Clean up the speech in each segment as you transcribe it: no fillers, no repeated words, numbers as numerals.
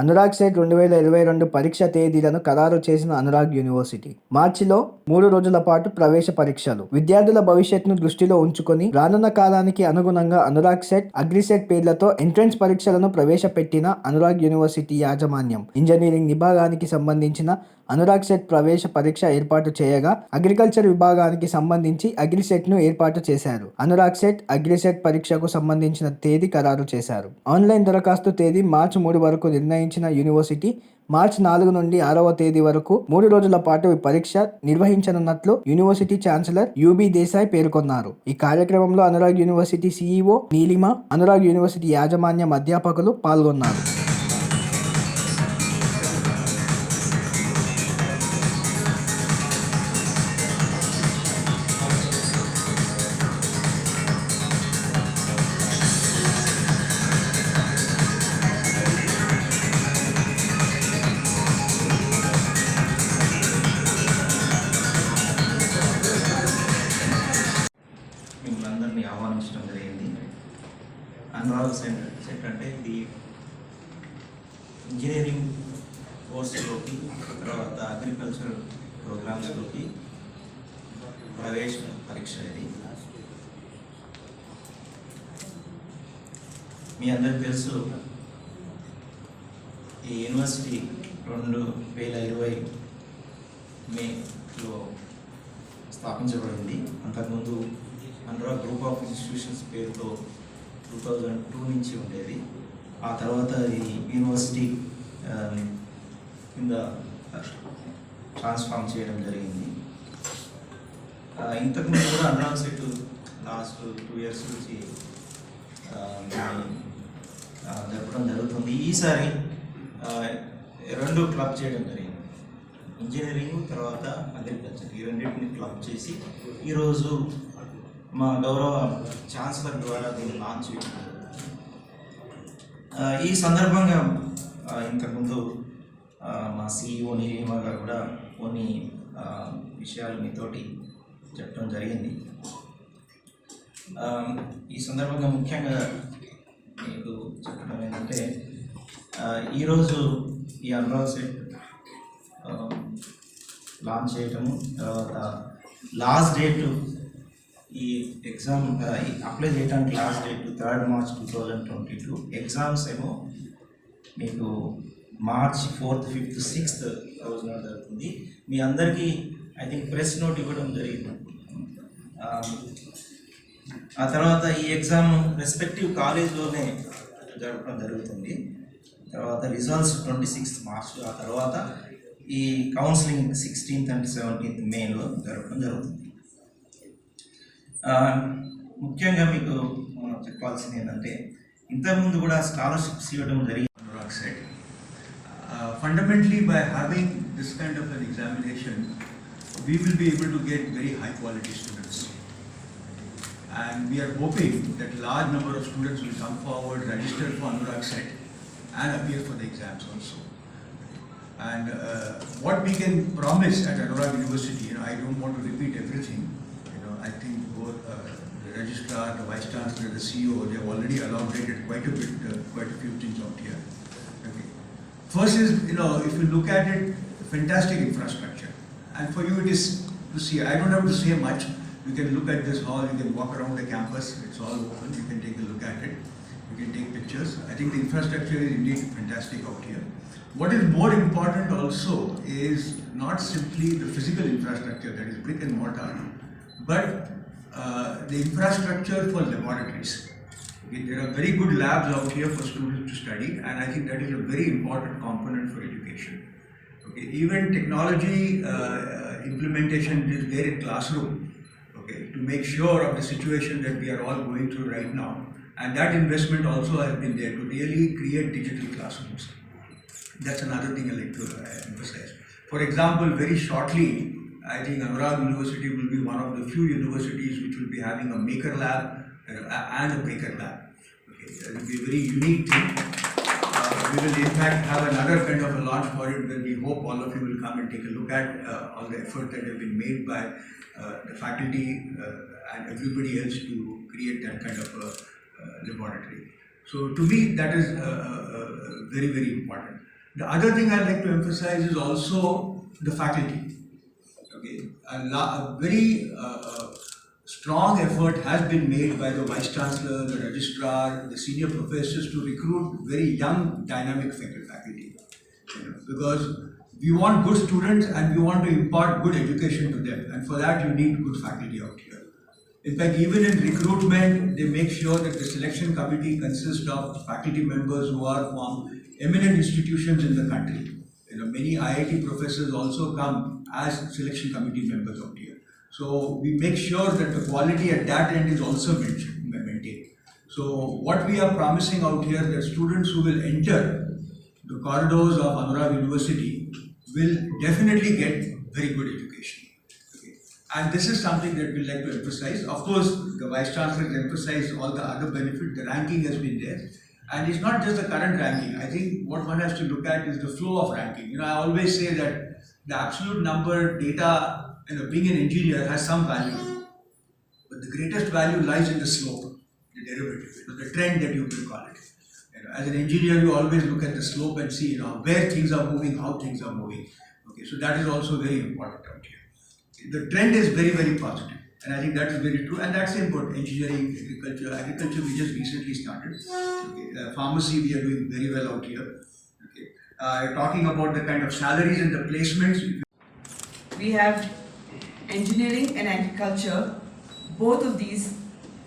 AnuragCET-2022 పరీక్ష తేదీలను ఖరారు చేసిన అనురాగ్ యూనివర్సిటీ. మార్చిలో 3 రోజుల పాటు ప్రవేశ పరీక్షలు. విద్యార్థుల భవిష్యత్తును దృష్టిలో ఉంచుకొని రానున్న కాలానికి అనుగుణంగా AnuragCET, AgriCET పేర్లతో ఎంట్రన్స్ పరీక్షలను ప్రవేశపెట్టిన అనురాగ్ యూనివర్సిటీ యాజమాన్యం ఇంజనీరింగ్ విభాగానికి సంబంధించిన AnuragCET ప్రవేశ పరీక్ష ఏర్పాటు చేయగా, అగ్రికల్చర్ విభాగానికి సంబంధించి AgriCET-ను ఏర్పాటు చేశారు. AnuragCET, AgriCET పరీక్షకు సంబంధించిన తేదీ ఖరారు చేశారు. ఆన్లైన్ దరఖాస్తు తేదీ మార్చి 3 వరకు నిర్ణయించిన యూనివర్సిటీ మార్చి 4 నుండి 6వ తేదీ వరకు 3 రోజుల పాటు ఈ పరీక్ష నిర్వహించనున్నట్లు యూనివర్సిటీ ఛాన్సలర్ యుబి దేశాయ్ పేర్కొన్నారు. ఈ కార్యక్రమంలో Anurag university CEO Neelima, Anurag university యాజమాన్యం అధ్యాపకులు పాల్గొన్నారు. మిమ్మల్ని ఆహ్వానించడం జరిగింది. AnuragCET అంటే ఇది ఇంజనీరింగ్ కోర్సులోకి, తర్వాత అగ్రికల్చర్ ప్రోగ్రామ్స్లోకి ప్రవేశ పరీక్ష. ఇది మీ అందరికీ తెలుసు, ఈ యూనివర్సిటీ 2020 మేలో స్థాపించబడింది. అంతకుముందు అనురాగ్ గ్రూప్ ఆఫ్ ఇన్స్టిట్యూషన్స్ పేరుతో 2002 నుంచి ఉండేది. ఆ తర్వాత ఈ యూనివర్సిటీ కింద ట్రాన్స్ఫార్మ్ చేయడం జరిగింది. ఇంతకుముందు కూడా AnuragCET లాస్ట్ 2 years నుంచి జరపడం జరుగుతుంది. ఈసారి 2 క్లబ్ చేయడం జరిగింది. ఇంజనీరింగ్ తర్వాత అగ్రికల్చర్, ఈ రెండింటిని క్లబ్ చేసి ఈరోజు మా గౌరవ ఛాన్సలర్ ద్వారా దీన్ని లాంచ్ చేయడం. ఈ సందర్భంగా ఇంతకుముందు మా సిఇఓ నీలిమ గారు కూడా కొన్ని విషయాలు మీతోటి చెప్పడం జరిగింది. ఈ సందర్భంగా ముఖ్యంగా మీకు చెప్పడం ఏంటంటే, ఈరోజు ఈ AnuragCET లాంచ్ చేయటము, తర్వాత లాస్ట్ డేటు ఈ ఎగ్జామ్ అప్లై చేయడానికి last date 3rd March 2022. Exams ఏమో మీకు March 4th, 5th, 6th రోజున జరుగుతుంది. మీ అందరికీ ఐ థింక్ ప్రెస్ నోట్ ఇవ్వడం జరిగింది. ఆ తర్వాత ఈ ఎగ్జామ్ రెస్పెక్టివ్ కాలేజ్లోనే జరపడం జరుగుతుంది. తర్వాత రిజల్ట్స్ 26th March, ఆ తర్వాత ఈ కౌన్సిలింగ్ 16th and 17th Mayలో జరపడం జరుగుతుంది. ముఖ్యంగా మీకు చెప్పాల్సింది ఏంటంటే, ఇంతకుముందు కూడా స్కాలర్షిప్స్ ఇవ్వడం జరిగింది. AnuragCET. Fundamentally, by having this kind of an examination, we will be able to get very high quality students. And we are hoping that a large number of students will come forward, register for AnuragCET and appear for the exams also. And what we can promise at Anurag University, I don't want to repeat everything. I think both the registrar, the vice chancellor, the CEO, they have already elaborated quite a few things out here. Okay. First is, if you look at it, fantastic infrastructure. And for you it is to see, I don't have to say much. You can look at this hall, you can walk around the campus, it's all open, you can take a look at it. You can take pictures. I think the infrastructure is indeed fantastic out here. What is more important also is not simply the physical infrastructure, that is brick and mortar, but the infrastructure for laboratories. Okay, there are very good labs out here for students to study, and I think that is a very important component for education. Okay, even technology implementation is there in classroom, okay, to make sure of the situation that we are all going through right now, and that investment also has been there to really create digital classrooms. That's another thing I like to emphasize. For example, very shortly, I think Anurag University will be one of the few universities which will be having a maker lab and a baker lab. Okay, that will be a very unique thing. We will in fact have another kind of a launch for it, where we hope all of you will come and take a look at all the effort that have been made by the faculty and everybody else to create that kind of a laboratory. So to me, that is very, very important. The other thing I'd like to emphasize is also the faculty. Okay, a very strong effort has been made by the Vice Chancellor, the Registrar, the senior professors to recruit very young, dynamic faculty. Because we want good students and we want to impart good education to them, and for that you need good faculty out here. In fact, even in recruitment, they make sure that the selection committee consists of faculty members who are from eminent institutions in the country. Many IIT professors also come as selection committee members out here. So we make sure that the quality at that end is also maintained. So what we are promising out here, that students who will enter the corridors of Anurag University will definitely get very good education. Okay. And this is something that we like to emphasize. Of course, the Vice Chancellor has emphasized all the other benefits. The ranking has been there. And it's not just the current ranking. I think what one has to look at is the flow of ranking. I always say that the absolute number data, being an engineer has some value. But the greatest value lies in the slope, the derivative, the trend that you will call it. As an engineer, you always look at the slope and see, where things are moving, how things are moving. Okay, so that is also very important out here. The trend is very, very positive. And I think that is very true, and that's important. Engineering, agriculture we just recently started. Okay. Pharmacy we are doing very well out here. Okay. Talking about the kind of salaries and the placements. We have engineering and agriculture, both of these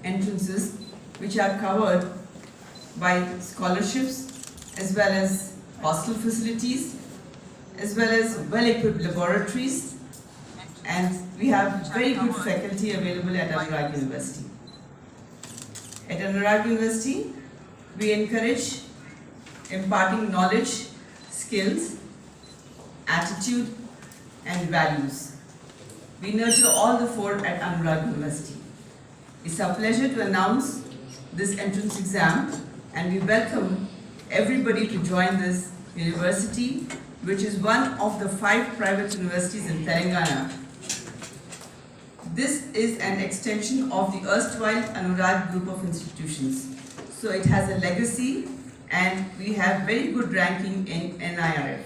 entrances, which are covered by scholarships as well as hostel facilities, as well as well-equipped laboratories, and we have very good faculty available at Anurag University. At Anurag University, we encourage imparting knowledge, skills, attitude, and values. We nurture all the four at Anurag University. It's our pleasure to announce this entrance exam, and we welcome everybody to join this university, which is one of the 5 private universities in Telangana. This is an extension of the erstwhile Anurag group of institutions. So it has a legacy, and we have very good ranking in NIRF.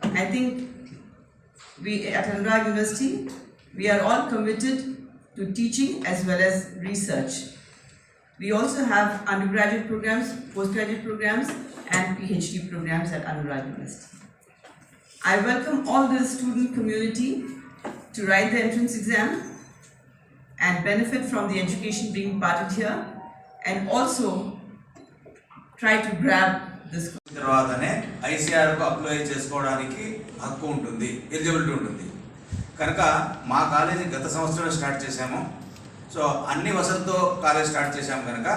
I think we at Anurag University, we are all committed to teaching as well as research. We also have undergraduate programs, postgraduate programs, and PhD programs at Anurag University. I welcome all the student community to write the entrance exam and benefit from the education being imparted here, and also try to grab this. తర్వాతనే ఐసీఆర్కు apply చేసుకోవడానికి హక్కు ఉంటుంది, eligibility ఉంటుంది. కనుక మా college గత సంవత్సరం start చేశాము. సో అన్ని వసతితో కాలేజ్ స్టార్ట్ చేశాము. కనుక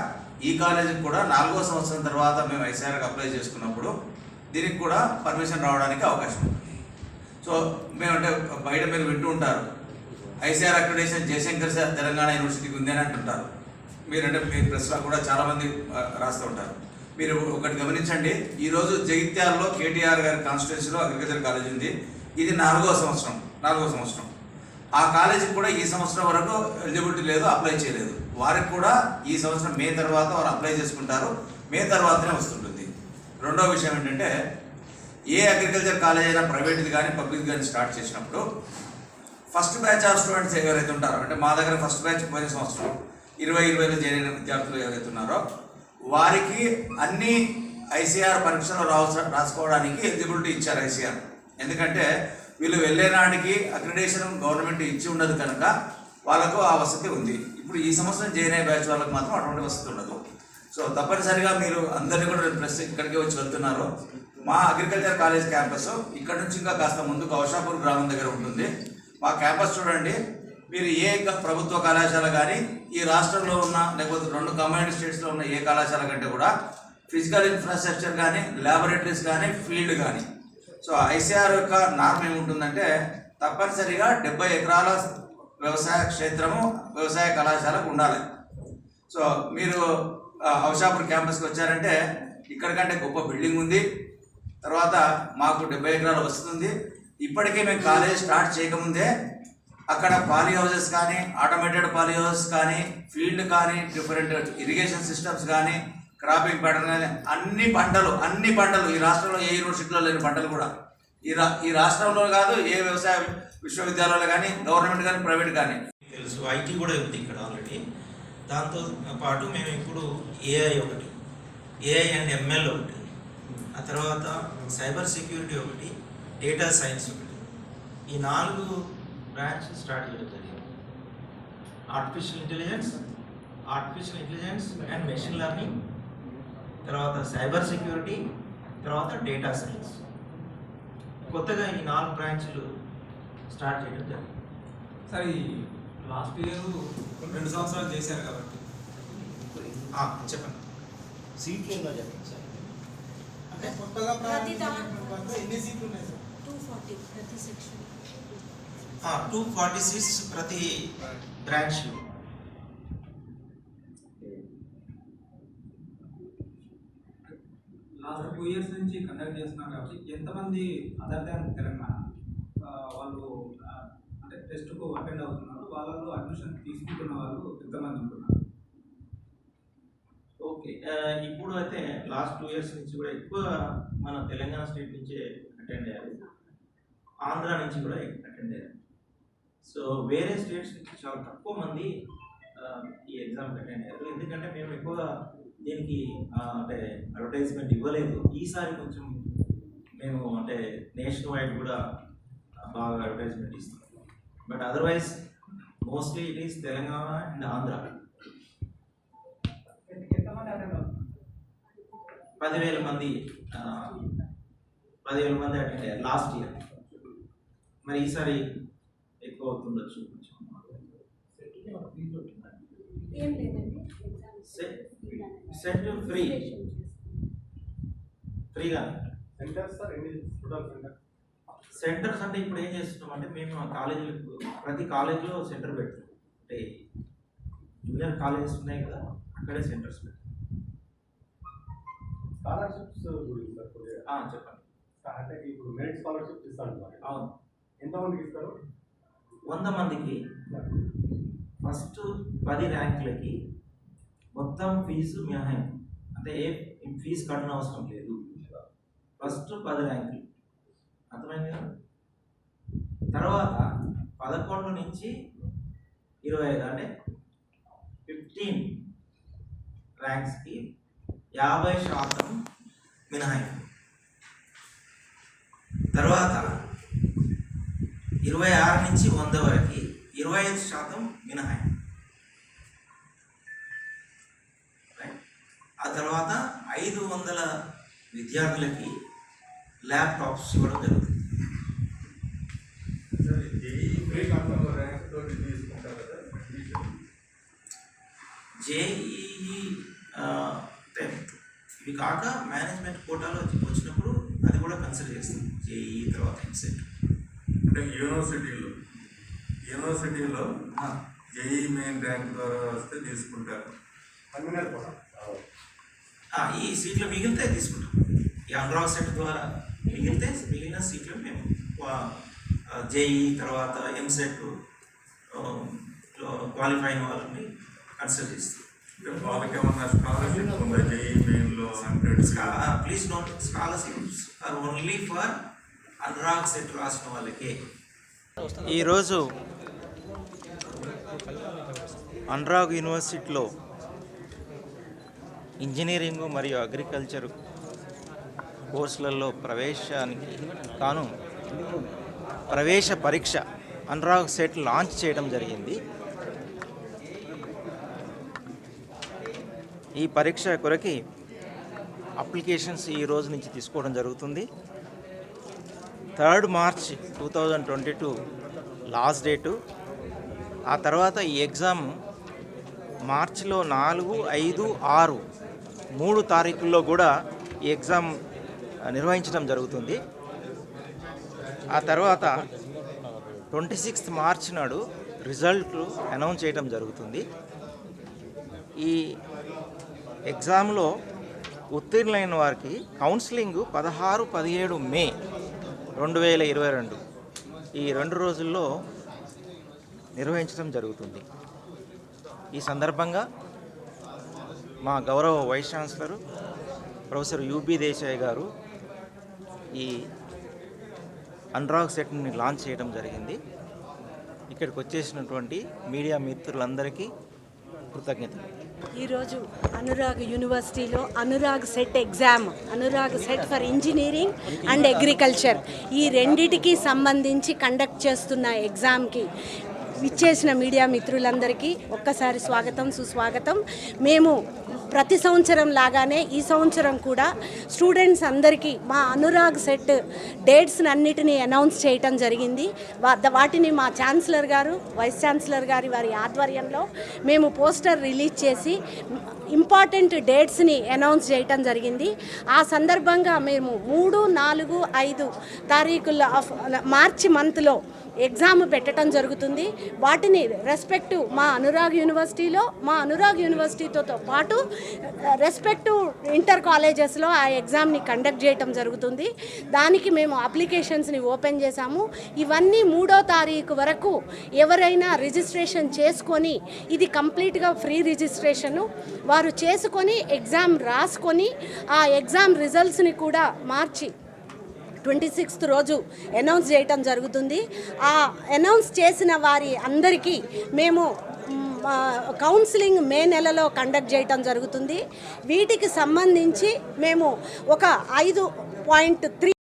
ఈ కాలేజీకి కూడా 4వ సంవత్సరం తర్వాత మేము ఐసీఆర్కి అప్లై చేసుకున్నప్పుడు దీనికి కూడా పర్మిషన్ రావడానికి అవకాశం ఉంటుంది. సో మేమంటే బయట మీరు వింటూ ఉంటారు, ICR accreditation Jayashankar sir Telangana యూనివర్సిటీకి ఉంది అని అంటుంటారు. మీరంటే మీ ప్రెస్లో కూడా చాలామంది రాస్తూ ఉంటారు. మీరు ఒకటి గమనించండి, ఈరోజు జగిత్యాలలో కేటీఆర్ గారి కాన్స్టిట్యున్సీలో అగ్రికల్చర్ కాలేజ్ ఉంది. ఇది 4వ సంవత్సరం. ఆ కాలేజీకి కూడా ఈ సంవత్సరం వరకు ఎలిజిబిలిటీ లేదు, అప్లై చేయలేదు. వారికి కూడా ఈ సంవత్సరం మే తర్వాత వారు అప్లై చేసుకుంటారు. మే తర్వాతనే వస్తుంటుంది. రెండో విషయం ఏంటంటే, ఏ అగ్రికల్చర్ కాలేజ్ అయినా ప్రైవేట్ది కానీ పబ్లిక్ కానీ స్టార్ట్ చేసినప్పుడు ఫస్ట్ బ్యాచ్ ఆఫ్ స్టూడెంట్స్ ఎవరైతే ఉంటారో, అంటే మా దగ్గర ఫస్ట్ బ్యాచ్ పోయిన సంవత్సరం 2020లో జాయిన్ అయిన విద్యార్థులు ఎవరైతే ఉన్నారో వారికి అన్ని ఐసీఆర్ పరీక్షలు రాసుకోవడానికి ఎలిజిబిలిటీ ఇచ్చారు ఐసీఆర్. ఎందుకంటే వీళ్ళు వెళ్ళే నాటికి అక్రిడేషన్ గవర్నమెంట్ ఇచ్చి ఉండదు కనుక వాళ్ళకు ఆ వసతి ఉంది. ఇప్పుడు ఈ సంవత్సరం జాయిన్ అయ్యే బ్యాచ్ వాళ్ళకి మాత్రం అటువంటి వసతి ఉండదు. సో తప్పనిసరిగా మీరు అందరినీ కూడా ప్లస్ ఇక్కడికి వచ్చి వెళ్తున్నారు. మా అగ్రికల్చర్ కాలేజ్ క్యాంపస్ ఇక్కడ నుంచి ఇంకా కాస్త ముందు కౌషాపూర్ గ్రామం దగ్గర ఉంటుంది. మా క్యాంపస్ చూడండి, మీరు ఏ ప్రభుత్వ కళాశాల కానీ ఈ రాష్ట్రంలో ఉన్న లేకపోతే 2 కంబైన్డ్ స్టేట్స్లో ఉన్న ఏ కళాశాల కంటే కూడా ఫిజికల్ ఇన్ఫ్రాస్ట్రక్చర్ కానీ, ల్యాబొరేటరీస్ కానీ, ఫీల్డ్ కానీ. సో ఐసీఆర్ యొక్క నార్మ్ ఏముంటుందంటే తప్పనిసరిగా 70 ఎకరాల వ్యవసాయ క్షేత్రము వ్యవసాయ కళాశాలకు ఉండాలి. సో మీరు హౌషాపూర్ క్యాంపస్కి వచ్చారంటే ఇక్కడికంటే గొప్ప బిల్డింగ్ ఉంది. తర్వాత మాకు 70 ఎకరాలు వస్తుంది. ఇప్పటికే మేము కాలేజ్ స్టార్ట్ చేయకముందే అక్కడ పాలీ హౌసెస్ కానీ, ఆటోమేటెడ్ పాలీ హౌసెస్ కానీ, ఫీల్డ్ కానీ, డిఫరెంట్ ఇరిగేషన్ సిస్టమ్స్ కానీ, క్రాపింగ్ ప్యాటర్న్ కానీ అన్ని పంటలు ఈ రాష్ట్రంలో ఏ యూనివర్సిటీలో లేని పంటలు కూడా ఈ రాష్ట్రంలో కాదు, ఏ వ్యవసాయ విశ్వవిద్యాలయాలు కానీ, గవర్నమెంట్ కానీ, ప్రైవేట్ కానీ. తెలుసు ఐటీ కూడా ఉంది ఇక్కడ ఆల్రెడీ. దాంతో పాటు మేము ఇప్పుడు ఏఐ ఒకటి, ఏఐ అండ్ ఎంఎల్ ఒకటి, ఆ తర్వాత సైబర్ సెక్యూరిటీ ఒకటి, డేటా సైన్స్ ఒకటి, ఈ 4 బ్రాంచ్ స్టార్ట్ చేయడం జరిగింది. Artificial intelligence and machine learning, తర్వాత సైబర్ సెక్యూరిటీ, తర్వాత డేటా సైన్స్. కొత్తగా ఈ 4 బ్రాంచ్లు స్టార్ట్ చేయడం జరిగింది. సార్ ఈ లాస్ట్ ఇయర్ 2 సంవత్సరాలు చేశారు కాబట్టి చెప్పండి. సీట్లు ఏదో చెప్పండి సార్. అంటే కొత్తగా ఎన్ని సీట్లు ఉన్నాయి సార్? 240 ప్రతి సెక్షన్. 246 ప్రతి బ్రాంచ్. లాస్ట్ 2 ఇయర్స్ నుంచి కండక్ట్ చేస్తున్నారు కాబట్టి ఎంతమంది అదర్ దాన్ తెలంగాణ వాళ్ళు అంటే టెస్ట్కు అటెండ్ అవుతున్నారు, వాళ్ళలో అడ్మిషన్ తీసుకుంటున్న వాళ్ళు ఎంతమంది ఉంటున్నారు? ఓకే, ఇప్పుడు అయితే లాస్ట్ 2 ఇయర్స్ నుంచి కూడా ఎక్కువ మన తెలంగాణ స్టేట్ నుంచే అటెండ్ అయ్యారు, ఆంధ్ర నుంచి కూడా అటెండ్ అయ్యారు. సో వేరే స్టేట్స్ నుంచి చాలా తక్కువ మంది ఈ ఎగ్జామ్కి అటెండ్ అయ్యారు. ఎందుకంటే మేము ఎక్కువగా దీనికి అంటే అడ్వర్టైజ్మెంట్ ఇవ్వలేదు. ఈసారి కొంచెం మేము అంటే నేషనల్ వైడ్ కూడా బాగా అడ్వర్టైజ్మెంట్ ఇస్తాం. But otherwise mostly it is Telangana and Andhra. 10,000 మంది అటెండ్ అయ్యారు లాస్ట్ ఇయర్. మరి ఈసారి ఎక్కువ అవుతుండొచ్చు. సెట్ ఫ్రీగా సెంటర్స్ అంటే ఇప్పుడు ఏం చేస్తున్నాం అంటే మేము కాలేజీలకు ప్రతి కాలేజీలో సెంటర్ పెడుతున్నాం. అంటే జూనియర్ కాలేజెస్ ఉన్నాయి కదా, అక్కడే సెంటర్స్ పెడతాం. స్కాలర్షిప్స్ చెప్పండి. అంటే ఇప్పుడు మెరిట్ స్కాలర్షిప్ ఇస్తాను. అవును. ఎంతమందికి ఇస్తారు? 100 మందికి. ఫస్ట్ 10 ర్యాంకులకి మొత్తం ఫీజు మినహాయింపు, అంటే ఏ ఫీజు కట్టడం అవసరం లేదు. ఫస్ట్ 10 ర్యాంకులు అర్థమైంది కదా. తర్వాత 11 నుంచి 25 అంటే 15 ర్యాంక్స్కి 50% మినహాయింపు. తర్వాత 26 నుంచి 100 వరకు 25% మినహాయింపు. ఆ తర్వాత 500 విద్యార్థులకి ల్యాప్టాప్స్ ఇవ్వడం జరుగుతుంది. జేఈఈ ఇవి కాక మేనేజ్మెంట్ కోటాలో వచ్చినప్పుడు అది కూడా కన్సిడర్ చేస్తాం. జేఈఈ తర్వాత ఎంసెట్. అంటే యూనివర్సిటీలో జేఈ మెయిన్ ర్యాంక్ ద్వారా వస్తే తీసుకుంటారు. ఈ సీట్లు మిగిలితే తీసుకుంటాం. ఈ AnuragCET ద్వారా మిగిలిన సీట్లు మేము జేఈ తర్వాత ఎంసెట్ క్వాలిఫై అయిన వాళ్ళని కన్సిడర్ చేస్తాం. వాళ్ళకి ఏమన్నా స్కాలర్షిప్ ఉందా జేఈ మెయిన్లో? Please note, scholarships are only for AnuragCET రాసిన వాళ్ళకే. ఈరోజు అనురాగ్ యూనివర్సిటీలో ఇంజనీరింగ్ మరియు అగ్రికల్చర్ కోర్సులలో ప్రవేశానికి కాను ప్రవేశ పరీక్ష AnuragCET లాంచ్ చేయడం జరిగింది. ఈ పరీక్ష కొరకి అప్లికేషన్స్ ఈ రోజు నుంచి తీసుకోవడం జరుగుతుంది. 3rd March 2022 last date. ఆ తర్వాత ఈ ఎగ్జామ్ మార్చిలో 4, 5, 6 3 తారీఖుల్లో కూడా ఈ ఎగ్జామ్ నిర్వహించడం జరుగుతుంది. ఆ తర్వాత 26th March నాడు రిజల్ట్లు అనౌన్స్ చేయడం జరుగుతుంది. ఈ ఎగ్జామ్లో ఉత్తీర్ణులైన వారికి కౌన్సిలింగ్ 16, 17 మే 2022 ఈ 2 రోజుల్లో నిర్వహించడం జరుగుతుంది. ఈ సందర్భంగా మా గౌరవ vice chancellor professor UB Desai గారు ఈ అనురాగ్ సెట్ని లాంచ్ చేయడం జరిగింది. ఇక్కడికి వచ్చేసినటువంటి మీడియా మిత్రులందరికీ కృతజ్ఞతలు. ఈరోజు అనురాగ్ యూనివర్సిటీలో Anurag set exam, Anurag set for engineering and agriculture, ఈ రెండిటికి సంబంధించి కండక్ట్ చేస్తున్న ఎగ్జామ్కి విచ్చేసిన మీడియా మిత్రులందరికీ ఒక్కసారి స్వాగతం, సుస్వాగతం. మేము ప్రతి సంవత్సరం లాగానే ఈ సంవత్సరం కూడా స్టూడెంట్స్ అందరికీ మా అనురాగ్ సెట్ డేట్స్ అన్నిటినీ అనౌన్స్ చేయటం జరిగింది. వాటిని మా ఛాన్సలర్ గారు, వైస్ ఛాన్సలర్ గారి వారి ఆధ్వర్యంలో మేము పోస్టర్ రిలీజ్ చేసి ఇంపార్టెంట్ డేట్స్ని అనౌన్స్ చేయటం జరిగింది. ఆ సందర్భంగా మేము 3, 4, 5 తారీఖుల మార్చి మంత్లో ఎగ్జామ్ పెట్టడం జరుగుతుంది. వాటిని రెస్పెక్టివ్ మా అనురాగ్ యూనివర్సిటీతో పాటు రెస్పెక్టివ్ ఇంటర్ కాలేజెస్లో ఆ ఎగ్జామ్ని కండక్ట్ చేయటం జరుగుతుంది. దానికి మేము అప్లికేషన్స్ని ఓపెన్ చేశాము. ఇవన్నీ 3వ తారీఖు వరకు ఎవరైనా రిజిస్ట్రేషన్ చేసుకొని, ఇది కంప్లీట్గా ఫ్రీ రిజిస్ట్రేషను, వారు చేసుకొని ఎగ్జామ్ రాసుకొని ఆ ఎగ్జామ్ రిజల్ట్స్ని కూడా మార్చి 26th రోజు అనౌన్స్ చేయటం జరుగుతుంది. ఆ అనౌన్స్ చేసిన వారి అందరికీ మేము కౌన్సిలింగ్ మే నెలలో కండక్ట్ చేయటం జరుగుతుంది. వీటికి సంబంధించి మేము ఒక 5.3